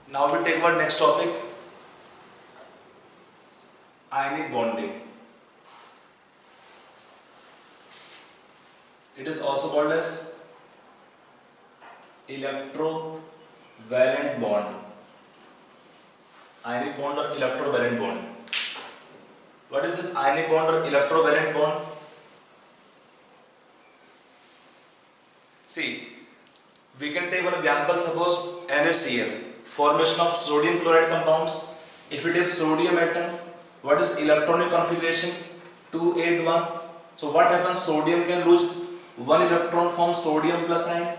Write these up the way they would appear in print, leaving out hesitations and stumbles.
Now we take our next topic, ionic bonding. It is also called as electrovalent bond. Ionic bond or electrovalent bond. What is this ionic bond or electrovalent bond? See, we can take one example, suppose NaCl, formation of sodium chloride compounds. If it is sodium atom, what is electronic configuration? 281. So what happens? Sodium can lose one electron from sodium plus ion.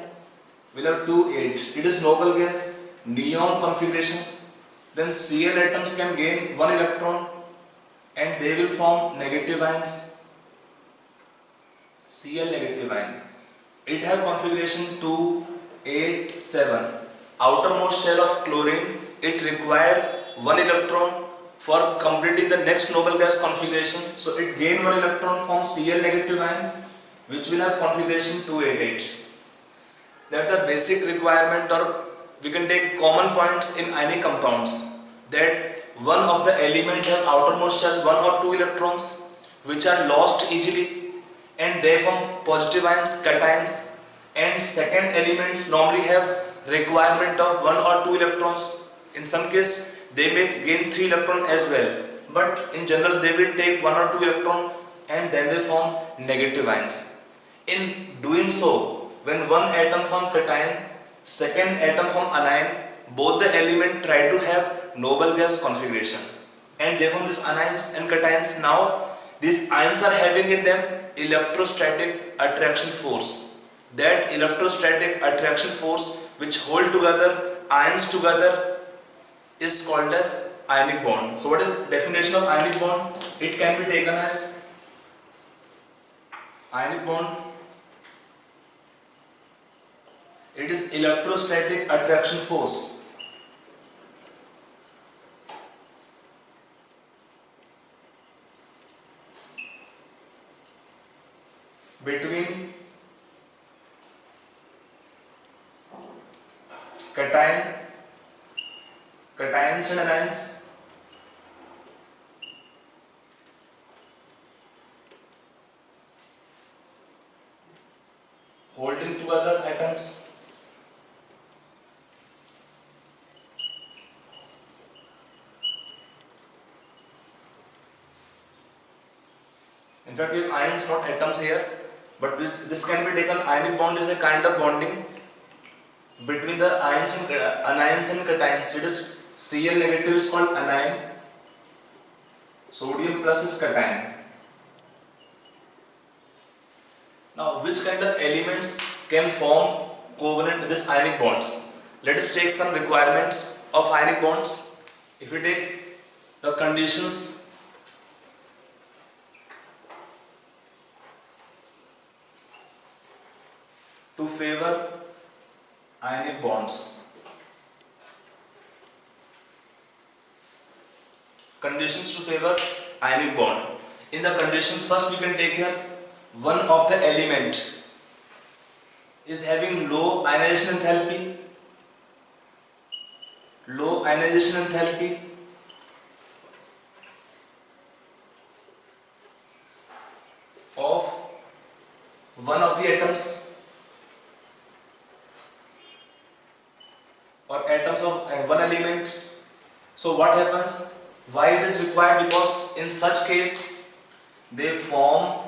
We'll have 28. It is noble gas, neon configuration. Then Cl atoms can gain one electron and they will form negative ions. Cl negative ion. It have configuration 287. Outermost shell of chlorine, it require one electron for completing the next noble gas configuration. So it gain one electron from Cl negative ion, which will have configuration 288. That the basic requirement, or we can take common points in ionic compounds, that one of the element have outermost shell 1 or 2 electrons which are lost easily and they form positive ions, cations, and second elements normally have requirement of 1 or 2 electrons. In some case they may gain 3 electrons as well, but in general they will take 1 or 2 electrons and then they form negative ions. In doing so, when one atom form cation, second atom form anion, both the element try to have noble gas configuration and they form these anions and cations. Now these ions are having in them electrostatic attraction force. That electrostatic attraction force which hold together ions together is called as ionic bond. So what is definition of ionic bond? It can be taken as ionic bond. It is electrostatic attraction force between cations and anions holding together atoms. In fact, we have ions, not atoms here, but this can be taken. Ionic bond is a kind of bonding between the anions and cations. It is Cl negative is called anion, sodium plus is cation. Now, which kind of elements can form covalent with this ionic bonds? Let us take some requirements of ionic bonds. If we take the conditions to favor ionic bonds. Conditions to favor ionic bond. In the conditions, first we can take here one of the element is having low ionization enthalpy, of one of the atoms or atoms of one element. So what happens? Why it is required? Because in such case they form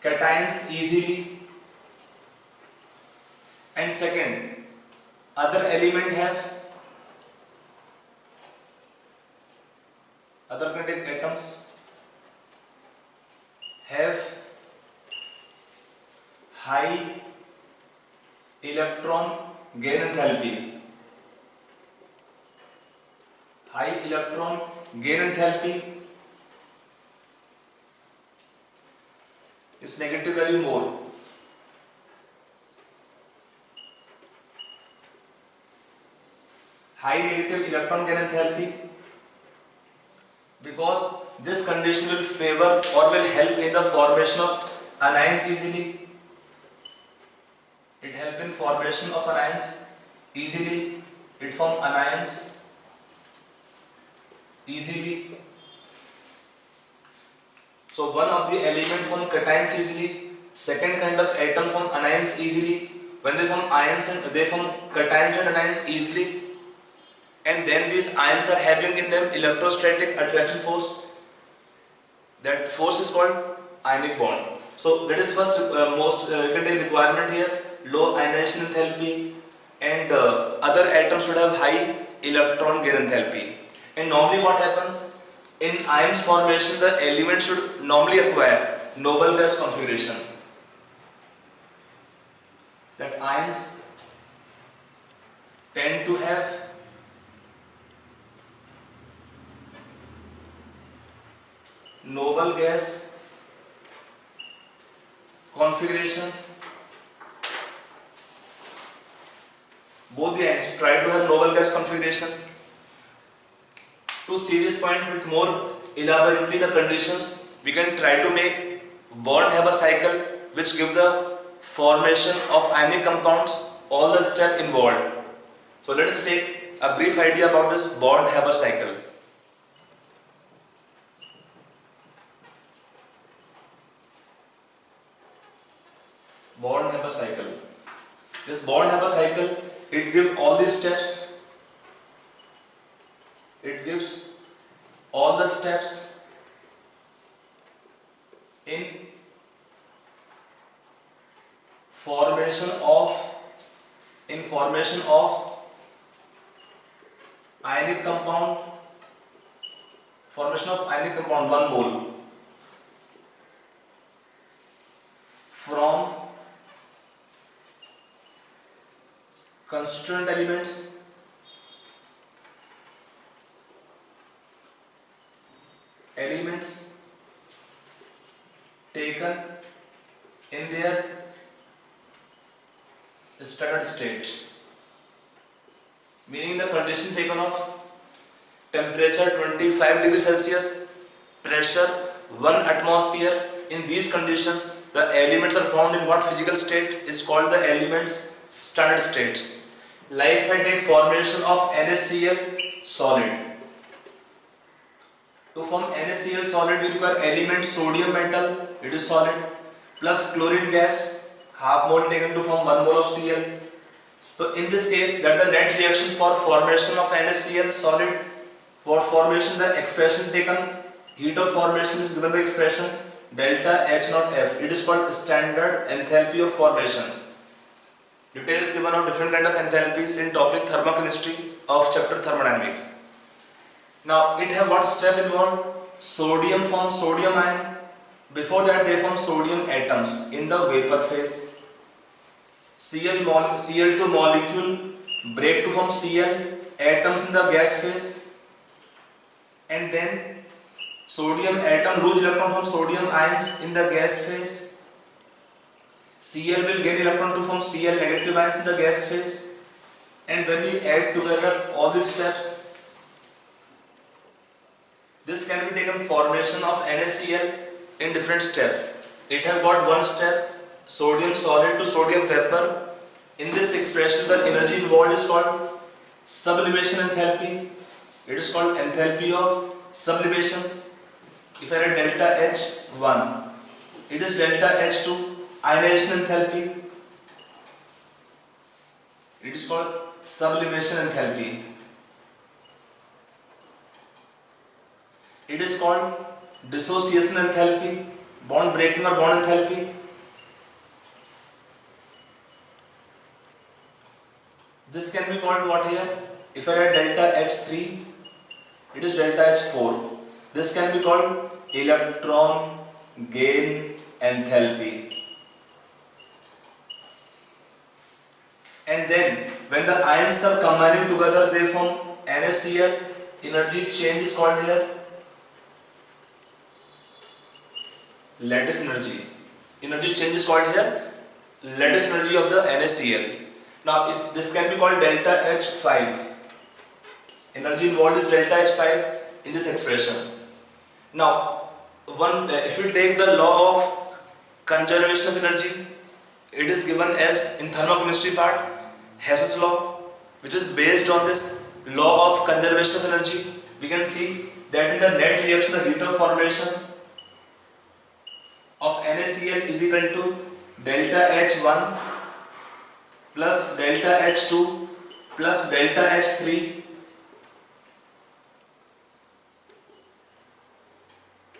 cations easily, and second, other element have other contained atoms have high electron gain enthalpy. High electron gain enthalpy is negative value more. High negative electron gain enthalpy, because this condition will favor or will help in the formation of anions easily. It helps in formation of anions easily, it form anions easily. So one of the element form cations easily, second kind of atom form anions easily. When they form ions and they form cations and anions easily, and then these ions are having in them electrostatic attraction force. That force is called ionic bond. So that is first most requirement here, low ionization enthalpy, and other atoms should have high electron gain enthalpy. And normally what happens in ions formation, the element should normally acquire noble gas configuration. That ions tend to have noble gas configuration. Both the ions try to have noble gas configuration. To see this point with more elaborately the conditions, we can try to make Born-Haber cycle, which give the formation of ionic compounds, all the steps involved. So let us take a brief idea about this Born-Haber cycle. Born-Haber cycle. This Born-Haber cycle, it gives all these steps. It gives all the steps in formation of ionic compound, formation of ionic compound 1 mole from constituent elements taken in their standard state, meaning the condition taken of temperature 25 degrees Celsius, pressure 1 atmosphere. In these conditions, the elements are found in what physical state is called the elements standard state. Like if I take formation of NaCl solid. To form NaCl solid, we require element sodium metal, it is solid, plus chlorine gas, half mole taken to form 1 mole of Cl. So in this case, that the net reaction for formation of NaCl solid, for formation the expression taken, heat of formation is given by expression delta H naught F. It is called standard enthalpy of formation. Details given of different kind of enthalpies in topic thermochemistry of chapter thermodynamics. Now it have what step involved? Sodium forms sodium ion. Before that they form sodium atoms in the vapor phase. Cl2 molecule break to form Cl atoms in the gas phase, and then sodium atom lose electron from sodium ions in the gas phase. Cl will gain electron to form Cl negative ions in the gas phase, and when we add together all these steps, this can be taken formation of NaCl in different steps. It have got one step, sodium solid to sodium vapor. In this expression, the energy involved is called sublimation enthalpy. It is called enthalpy of sublimation. If I write delta H1, it is delta H2 ionization enthalpy. It is called sublimation enthalpy. It is called dissociation enthalpy, bond breaking or bond enthalpy. This can be called what here? If I write delta H3, it is delta H4. This can be called electron gain enthalpy. And then when the ions are combining together, they form NaCl. Energy change is called here lattice energy. Energy change is called here lattice energy of the NaCl. Now this can be called delta H5. Energy involved is delta H5 in this expression. Now if you take the law of conservation of energy, it is given as in thermochemistry part Hess's law. which is based on this law of conservation of energy. We can see that in the net reaction the heat of formation of NaCl is equal to delta H1 plus delta H2 plus delta H3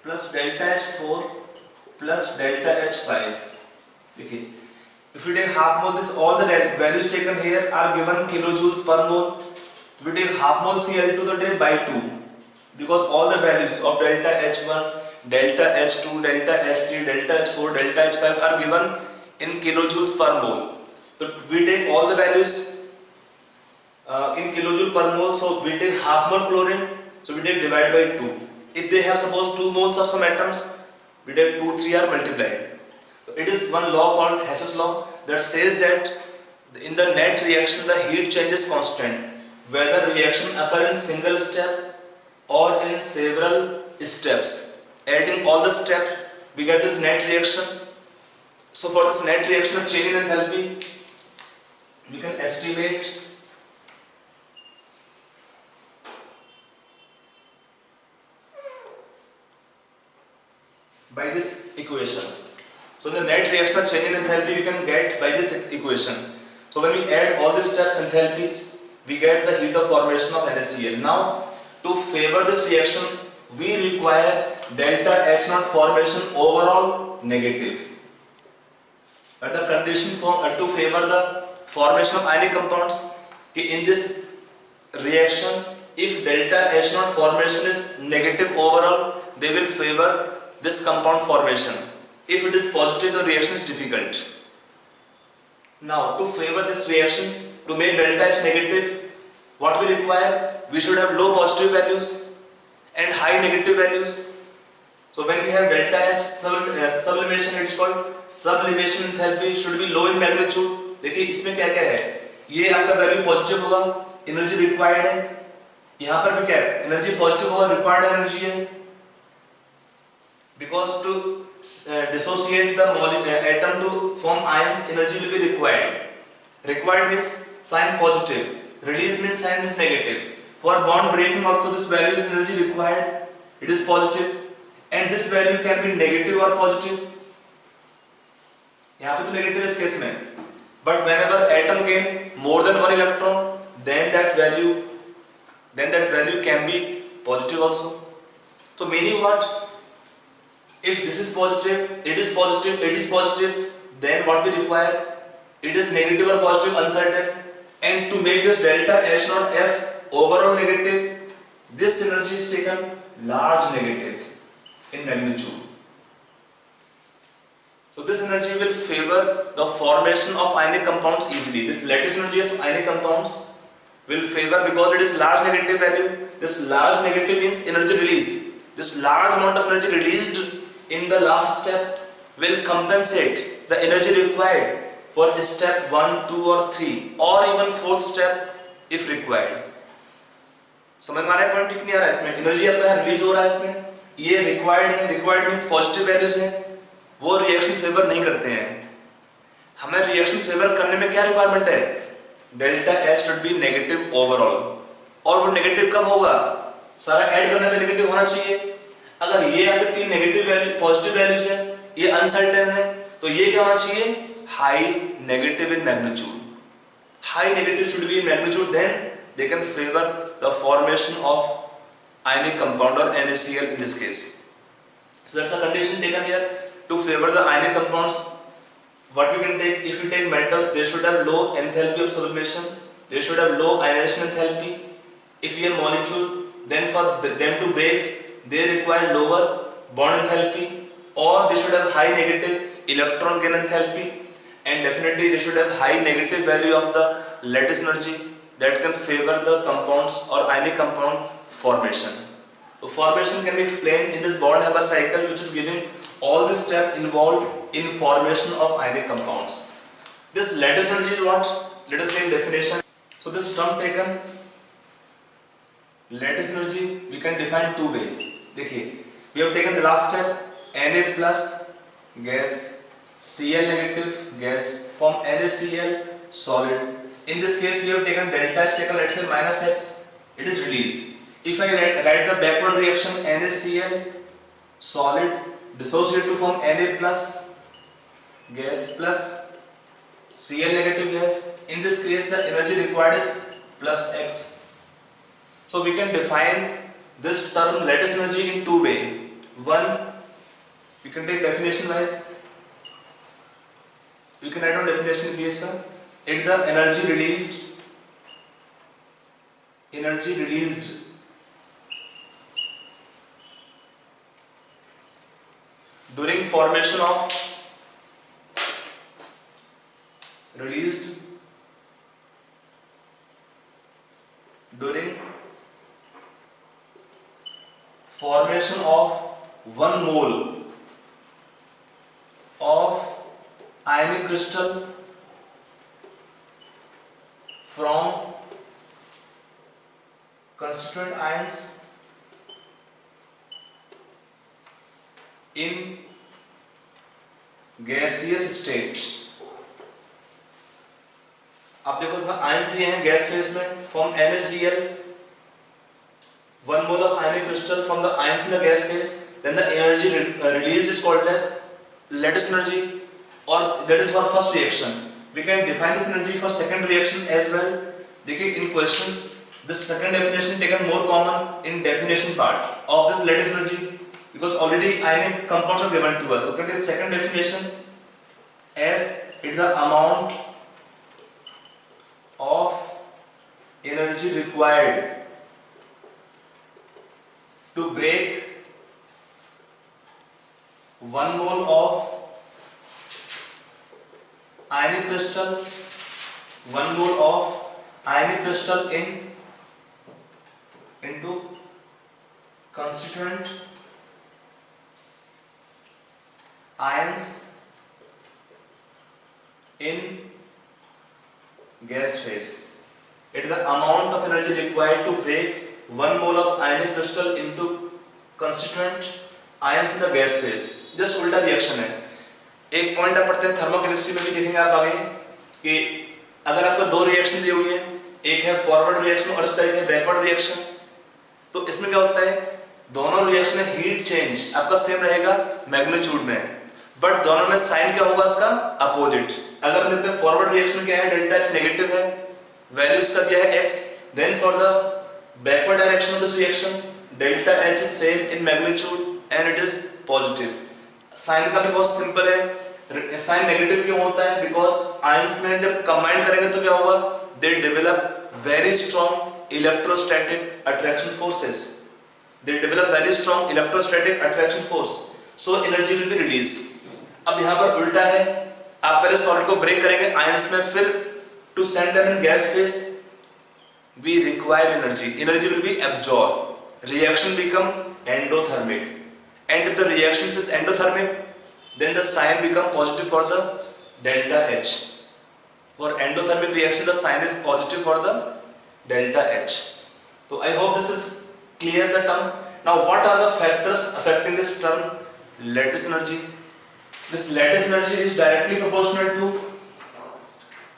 plus delta H4 plus delta H5. देखिए, if we take half mole, this all the values taken here are given kilojoules per mole. We take half mole Cl to the day by 2 because all the values of delta H1, delta H2, delta H3, delta H4, delta H5 are given in kilojoules per mole. So we take all the values in kilojoule per mole. So we take half mole chlorine, so we take divide by 2. If they have suppose 2 moles of some atoms, we take 2, 3 are multiplied. So it is one law called Hess's law that says that in the net reaction the heat change is constant whether reaction occur in single step or in several steps. Adding all the steps we get this net reaction. So for this net reaction of change in enthalpy we can estimate by this equation. So the net reaction of change in enthalpy we can get by this equation. So when we add all these steps enthalpies, we get the heat of formation of NaCl. Now to favor this reaction, we require delta H naught formation overall negative. But the condition to favor the formation of ionic compounds in this reaction, if delta H naught formation is negative overall, they will favor this compound formation. If it is positive, the reaction is difficult. Now, to favor this reaction, to make delta H negative, what we require? We should have low positive values and high negative values. So when we have delta H sublimation, it's called sublimation enthalpy should be low in magnitude. देखिए इसमें क्या क्या है? ये आपका value positive होगा, energy required है. यहाँ पर भी क्या है? एनर्जी पॉजिटिव होगा, रिक्वायर्ड एनर्जी है. Because to dissociate the atom to form ions, energy will be required. Required means sign positive. Release means sign is negative. For bond breaking also this value is energy required. It is positive. And this value can be negative or positive. यहाँ पे तो negative इस case में. But whenever atom gain more than one electron, then that value can be positive also. So meaning what? If this is positive, it is positive, it is positive, then what we require? It is negative or positive, uncertain. And to make this delta H naught F overall negative, this energy is taken large negative in magnitude. So this energy will favor the formation of ionic compounds easily. This lattice energy of ionic compounds will favor because it is large negative value. This large negative means energy release. This large amount of energy released in the last step will compensate the energy required for step 1, 2 or 3 or even fourth step if required. समझ में आ रहा है? Point ठीक नहीं आ रहा है इसमें? Energy आपका रिलीज हो रहा है इसमें, ये रिक्वायर्ड है. रिक्वायर्ड मींस पॉजिटिव वैल्यूज हैं, वो रिएक्शन फेवर नहीं करते हैं. हमें रिएक्शन फेवर करने में क्या रिक्वायरमेंट है? Delta H should be negative overall. और वो नेगेटिव कब होगा? सारा ऐड करने पे नेगेटिव होना चाहिए. अगर ये आपके तीन नेगेटिव वैल्यू पॉजिटिव वैल्यूज हैं, ये अनसर्टेन है, तो ये क्या होना चाहिए? High negative in magnitude. High negative should be in magnitude, then they can favor the formation of ionic compound or NaCl in this case. So that's the condition taken here to favor the ionic compounds. What we can take, if we take metals, they should have low enthalpy of sublimation, they should have low ionization enthalpy. If we have molecule, then for them to break, they require lower bond enthalpy, or they should have high negative electron gain enthalpy, and definitely they should have high negative value of the lattice energy that can favor the compounds or ionic compound formation. So formation can be explained in this Born-Haber cycle, which is giving all the steps involved in formation of ionic compounds. This lattice energy is what? Let us take definition. So this term taken, lattice energy, we can define two ways. देखिए, we have taken the last step, Na plus gas, Cl negative gas form NaCl solid. In this case, we have taken delta H, taken let's say minus x, it is released. If I write the backward reaction, NaCl solid dissociate to form Na plus gas plus Cl negative gas. In this case, the energy required is plus x. So we can define this term lattice energy in two ways. One, we can take definition wise. You can write down definition base का. It's the energy released during formation of one mole of ionic crystal from constituent ions in gaseous state. आप देखो इसमें ions दिए हैं gas phase में, from NaCl, 1 mole of ionic crystal from the ions in the gas phase, then the energy released is called as lattice energy, or that is for first reaction. We can define this energy for second reaction as well. देखिए in questions this second definition taken more common in definition part of this lattice energy, because already ionic compounds are given to us. So it is second definition as it is the amount of energy required to break 1 mole of ionic crystal, 1 mole of ionic crystal into constituent ions in gas phase. It is the amount of energy required to break 1 mole of ionic crystal into constituent ions in the gas phase. Just उल्टा reaction है. एक point आप पढ़ते हैं thermochemistry में भी देखेंगे आप आगे कि अगर आपको दो रिएक्शन दी हुई है, एक है फॉरवर्ड रिएक्शन और इसका एक है बैकवर्ड रिएक्शन, तो इसमें क्या होता है, दोनों रिएक्शन में हीट चेंज आपका सेम रहेगा मैग्नीट्यूड में, बट दोनों में साइन क्या होगा इसका अपोजिट. अगर देखते हैं फॉरवर्ड रिएक्शन क्या है, डेल्टा एच नेगेटिव है, वैल्यू इसका दिया है x, then for the backward direction of this reaction delta H is same in magnitude and it is positive. Sign का भी बहुत सिंपल है. साइन नेगेटिव क्यों होता है, बिकॉज आयंस में जब कंबाइन करेंगे तो क्या होगा, they develop very strong electrostatic attraction forces. They develop very strong electrostatic attraction force, so energy will be release. अब यहाँ पर उल्टा है, आप पहले सॉलिड को ब्रेक करेंगे आयंस में, फिर to send them in gas phase we require energy. Energy will be absorb, reaction become endothermic, and if the reaction is endothermic then the sign become positive for the delta H. For endothermic reaction the sign is positive for the delta H. So I hope this is clear the term. Now what are the factors affecting this term lattice energy? This lattice energy is directly proportional to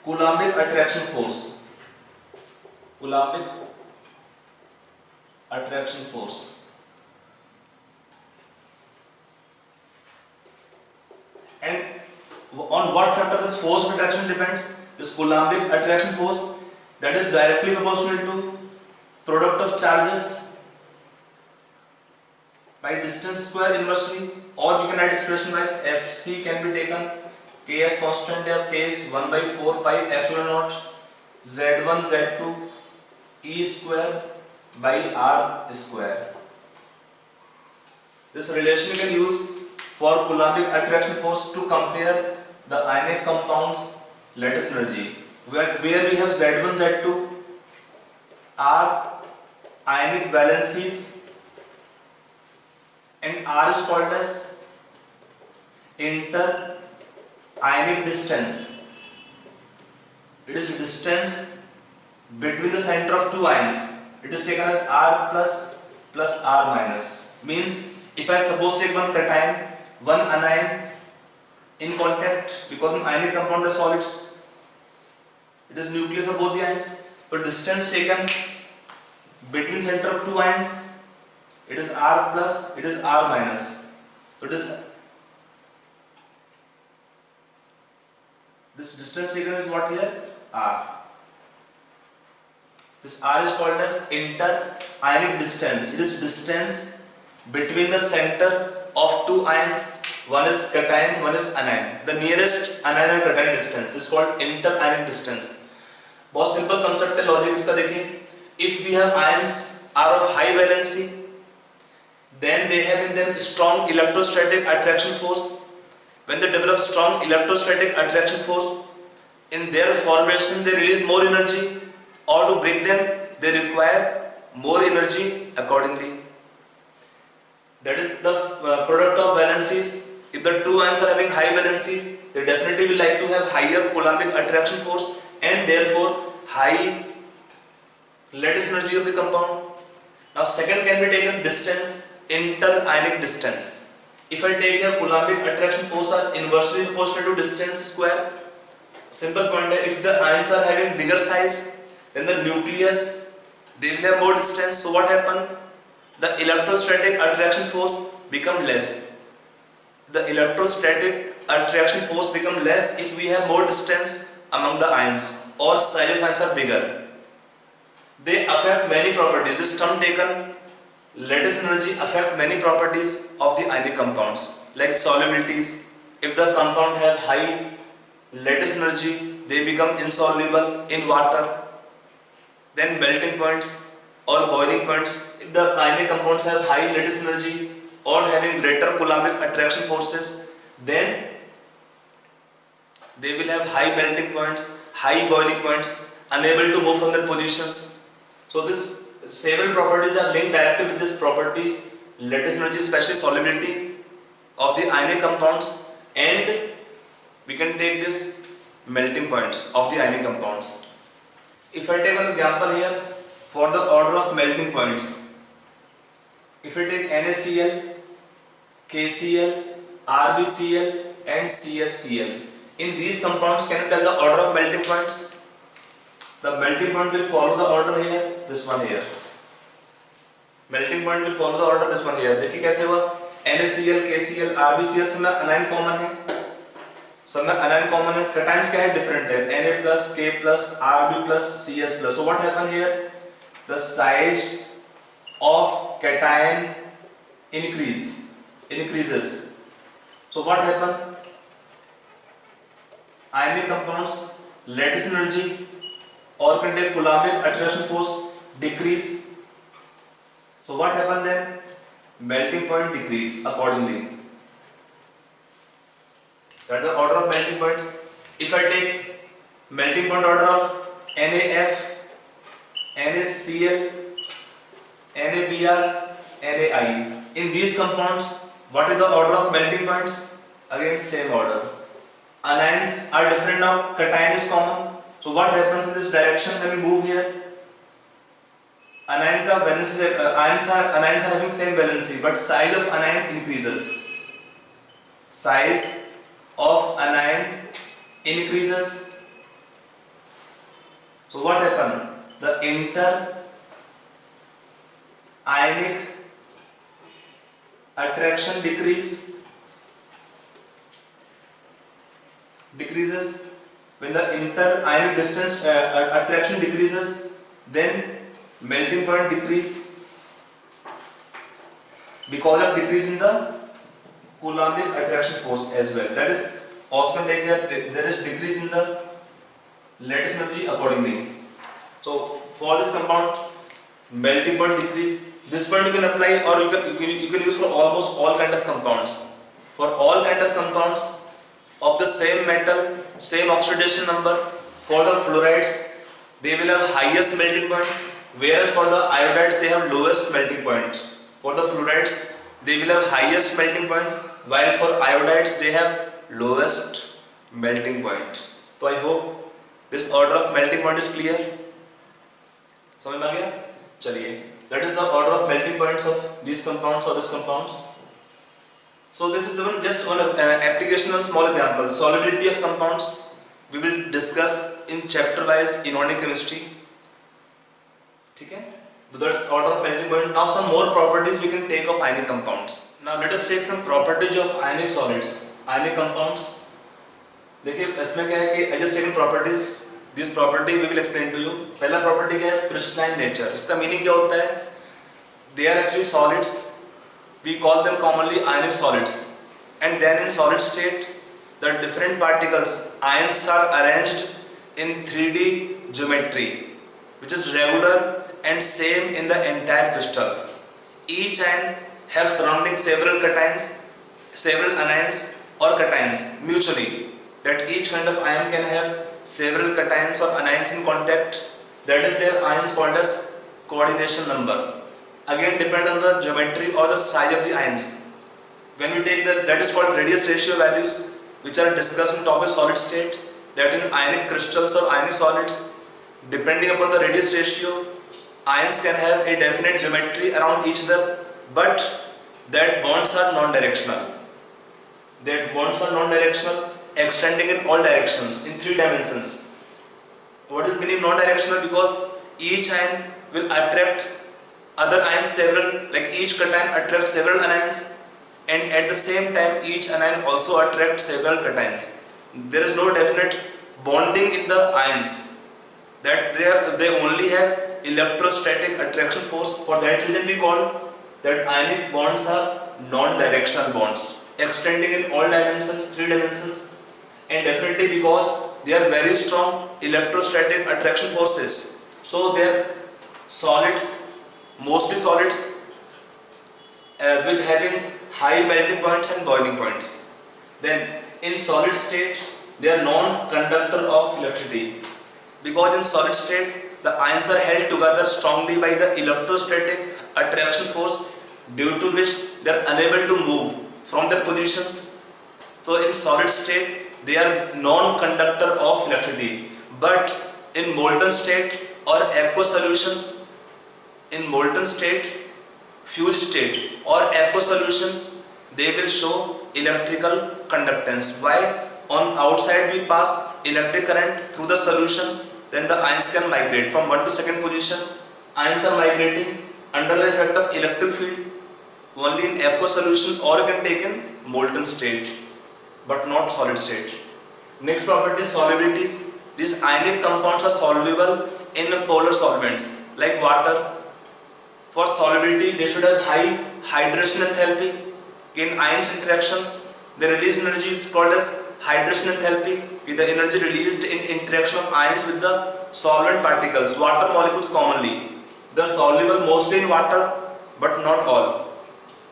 Coulombic attraction force. Coulombic attraction force. And on what factor this force of attraction depends? This Coulombic attraction force, that is directly proportional to product of charges by distance square inversely, or we can write expression wise Fc can be taken K as constant or K is 1 by 4 pi epsilon naught Z1 Z2 E square by R square. This relation you can use for Coulombic attraction force to compare the ionic compounds lattice energy, where we have Z1 Z2 are ionic valencies and R is called as inter ionic distance. It is distance between the center of two ions. It is taken as R plus R minus. Means if I suppose take one cation, one anion in contact, because ionic compound are solids, It is nucleus of both the ions. So distance taken between center of two ions, it is r plus, it is r minus. So this distance taken is what here? R. This r is called as inter-ionic distance. It is distance between the center of two ions. One is cation, one is anion. The nearest anion and cation distance is called inter-ionic distance. बहुत simple concept है, logic इसका देखिए. If we have ions are of high valency, then they have in them strong electrostatic attraction force. When they develop strong electrostatic attraction force, in their formation they release more energy, or to break them they require more energy accordingly. That is the product of valencies. If the two ions are having high valency, they definitely will like to have higher coulombic attraction force and therefore high lattice energy of the compound. Now second can be taken distance, inter-ionic distance. If I take here coulombic attraction force are inversely proportional to distance square. Simple point है, if the ions are having bigger size, then the nucleus they will have more distance. So what happen? The electrostatic attraction force become less. The electrostatic attraction force become less if we have more distance among the ions or size of ions are bigger. They affect many properties. This term taken, lattice energy affect many properties of the ionic compounds like solubilities. If the compound have high lattice energy, they become insoluble in water. Then melting points or boiling points, if the ionic compounds have high lattice energy or having greater coulombic attraction forces, then they will have high melting points, high boiling points, unable to move from their positions. So this several properties are linked directly with this property, lattice energy, especially solubility of the ionic compounds, and we can take this melting points of the ionic compounds. If I take an example here for the order of melting points, if I take NaCl, KCl, RbCl and CsCl, in these compounds can you tell the order of melting points? The melting point will follow the order here, this one here. Melting point will follow the order, this one here. देखिए कैसे हुआ? NaCl, KCl, RbCl सब में anion common है. सब में anion common है. Cations क्या है? Different है. Na plus, K plus, Rb plus, Cs plus. So what happen here? The size of cation increases. So what happen? Ionic compounds lattice energy or can take coulombic attraction force decrease. So what happen then? Melting point decrease accordingly. That is the order of melting points. If I take melting point order of NaF, NaCl, NaBr, NaI. In these compounds, what is the order of melting points? Again same order. Anions are different now, cation is common. So what happens in this direction when we move here? Anion का valency, anions are having same valency, but size of anion increases. Size of anion increases. So what happens? The inter-ionic attraction decreases. When the inter-ionic distance attraction decreases, then melting point decrease because of decrease in the coulombic attraction force as well. That is also take there is decrease in the lattice energy accordingly. So for this compound, melting point decrease. This point you can apply or you can use for almost all kind of compounds. For all kind of compounds of the same metal, same oxidation number, for the fluorides they will have highest melting point, whereas for the iodides they have lowest melting point. For the fluorides they will have highest melting point, while for iodides they have lowest melting point. So I hope this order of melting point is clear. समझ में आ गया? चलिए, that is the order of melting points of these compounds or these compounds. So this is just one application, one small example. Solubility of compounds. we will discuss in chapter wise inorganic chemistry. ठीक है, so that's order of melting point. Now some more properties we can take of ionic compounds. Now let us take some properties of ionic solids, ionic compounds. देखिए इसमें क्या है कि I just taken properties, this property we will explain to you. पहला property क्या है, crystalline nature. इसका meaning क्या होता है, they are actually solids, we call them commonly ionic solids, and then in solid state the different particles, ions are arranged in 3D geometry, which is regular and same in the entire crystal. Each ion have surrounding several cations, several anions or cations mutually. That each kind of ion can have several cations or anions in contact. That is their ions called as coordination number. Again depend on the geometry or the size of the ions. When we take that is called radius ratio values, which are discussed in topic solid state. That in ionic crystals or ionic solids, depending upon the radius ratio, ions can have a definite geometry around each other, but that bonds are non-directional. That bonds are non-directional, extending in all directions in 3 dimensions. What is meaning non-directional? Because each ion will attract other ions several, like each cation attracts several anions, and at the same time each anion also attracts several cations. There is no definite bonding in the ions, that they only have electrostatic attraction force. For that reason we call that ionic bonds are non-directional bonds, extending in all dimensions, 3 dimensions, and definitely because they are very strong electrostatic attraction forces. So they are solids, mostly solids, with having high melting points and boiling points. Then in solid state they are non-conductor of electricity, because in solid state the ions are held together strongly by the electrostatic attraction force, due to which they are unable to move from their positions. So in solid state they are non-conductor of electricity. But in molten state or aqueous solutions, in molten state, fused state or aqueous solutions, they will show electrical conductance. Why? On outside we pass electric current through the solution, then the ions can migrate from 1 to 2nd position. Ions are migrating under the effect of electric field only in aqueous solution, or you can take in molten state, but not solid state. Next property is solubilities. These ionic compounds are soluble in polar solvents like water. For solubility they should have high hydration enthalpy. In ions interactions, the released energy is called as hydration enthalpy. The energy released in interaction of ions with the solvent particles, water molecules commonly. The soluble mostly in water, but not all.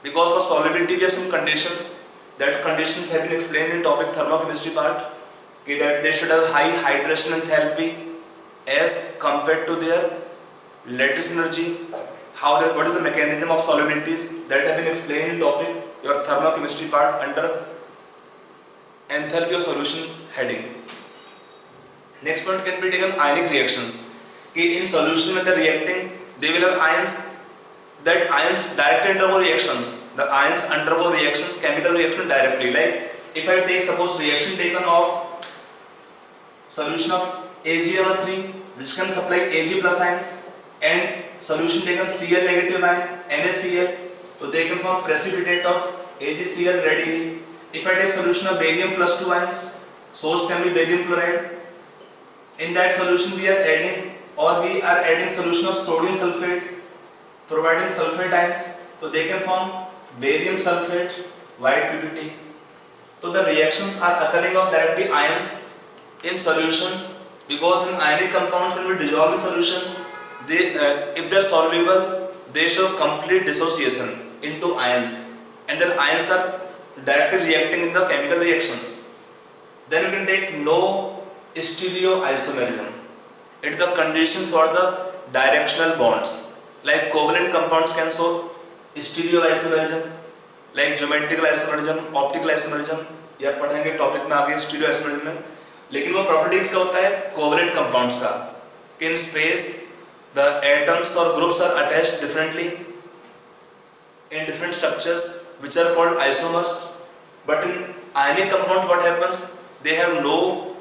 Because for solubility we have some conditions. That conditions have been explained in topic thermochemistry part. That they should have high hydration enthalpy as compared to their lattice energy. What is the mechanism of solubilities, that have been explained in topic your thermochemistry part under enthalpy of solution heading. Next point can be taken ionic reactions. In solution when they are reacting, they will have ions. That ions directly undergo reactions. The ions undergo reactions, chemical reaction directly. Like if I take suppose reaction taken of solution of AgNO3, which can supply Ag plus ions, and solution taken Cl negative ion, NaCl, so they can form precipitate of AgCl readily. If I take solution of barium plus 2 ions, source can be barium chloride. In that solution we are adding solution of sodium sulfate, providing sulfate ions, so they can form barium sulfate, white PBT. So the reactions are occurring of directly ions in solution, because in ionic compounds when we dissolve the solution, if they are soluble, they show complete dissociation into ions, and then ions are directly reacting in the chemical reactions. Then we can take no stereoisomerism. It is the condition for the directional bonds. Like covalent compounds can show stereoisomerism, like geometrical isomerism, optical isomerism. यह पढ़ेंगे topic में आगे स्टीरियोआइसोमेरिज्म में. लेकिन वो properties का होता है कोवलेंट कंपाउंड्स का, कि in space the atoms or groups are attached differently in different structures, which are called isomers. But in ionic compounds what happens, they have no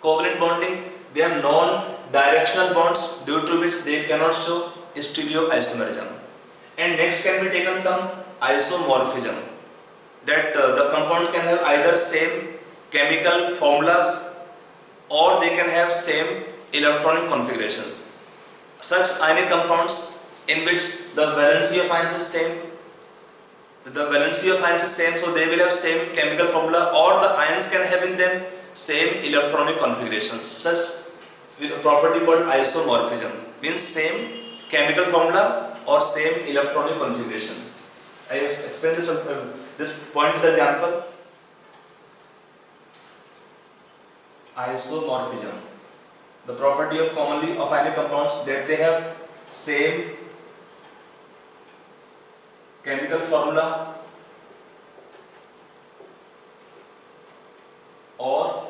Covalent bonding, they are non-directional bonds due to which they cannot show stereoisomerism. And next can be taken term isomorphism, that the compound can have either same chemical formulas or they can have same electronic configurations. Such ionic compounds in which the valency of ions is same, so they will have same chemical formula, or the ions can have in them same electronic configurations. Such property called isomorphism, means same chemical formula or same electronic configuration. I explain this point with the example. Isomorphism, the property of commonly of ionic compounds that they have same chemical formula or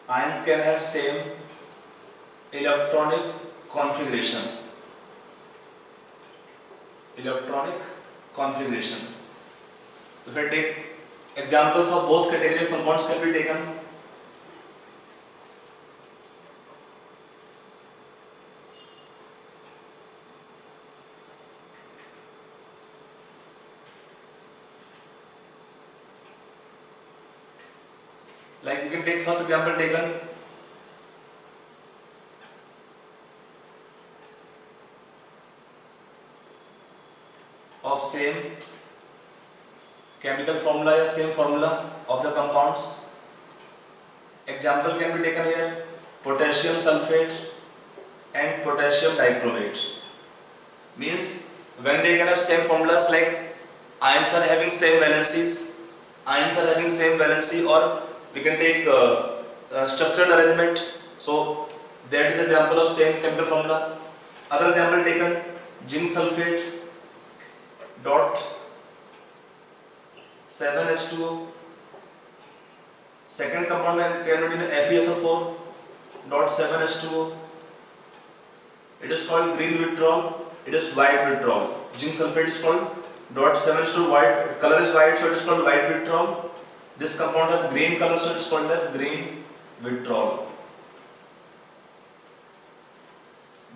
ions can have same electronic configuration. If I take examples of both category of compounds can be taken. Like we can take first example taken of same chemical formula or same formula of the compounds. Example can be taken here, potassium sulfate and potassium dichromate. Means when they can have same formulas, like ions are having same valencies, or we can take structural arrangement. So that is example of same chemical formula. Other example taken, zinc sulfate dot 7H2O. Second compound can be FeSO4 dot 7H2O. It is called green withdrawal. It is white withdrawal. Zinc sulfate is called dot 7H2O. White color is white, so it is called white withdrawal. This compound has green color, so it is called as green withdrawal.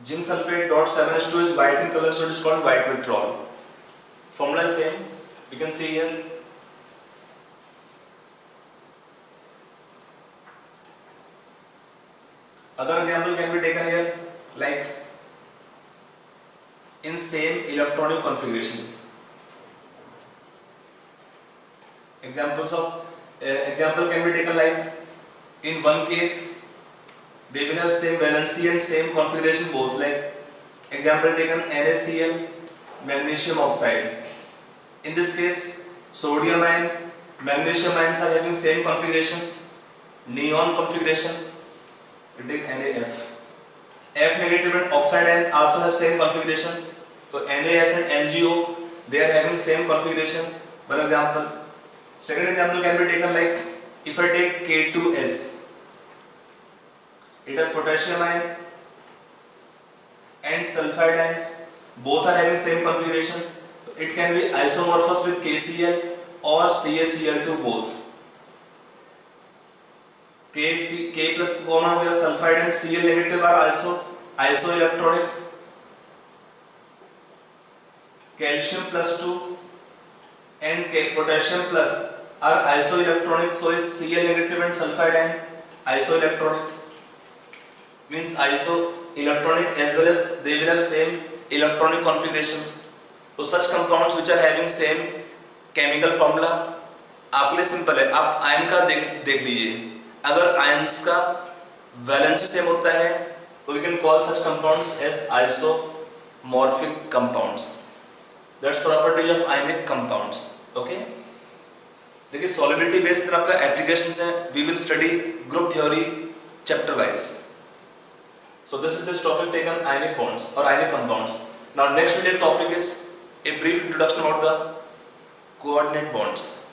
Zinc sulfate dot 7H2O is white in color, so it is called white withdrawal. Formula is same. We can see here. Other example can be taken here, like in same electronic configuration. Example can be taken like in one case they will have same valency and same configuration both. Like example taken NaCl, magnesium oxide. In this case, sodium and magnesium ions are having same configuration, neon configuration. We take NaF. F negative and oxide ion also have same configuration. So NaF and MgO, they are having same configuration. One example. Second example can be taken like if I take K2S, it has potassium ion and sulfide ions, both are having same configuration. It can be isomorphous with KCl or CaCl2 both. K plus common हो गया, sulfide and Cl negative are also isoelectronic. Calcium plus 2 and potassium plus are isoelectronic, so is Cl negative and sulfide ion isoelectronic. Means isoelectronic as well as they will have same electronic configuration. So such compounds which are having same chemical formula, आपके लिए simple है, आप ion का देख लीजिए. अगर ions का valency same होता है तो we can call such compounds as isomorphic compounds. That's properties of ionic compounds. Okay. देखिए solubility based तरह का applications है. We will study group theory chapter wise. So this topic taken ionic bonds or ionic compounds. Now next video topic is a brief introduction about the coordinate bonds.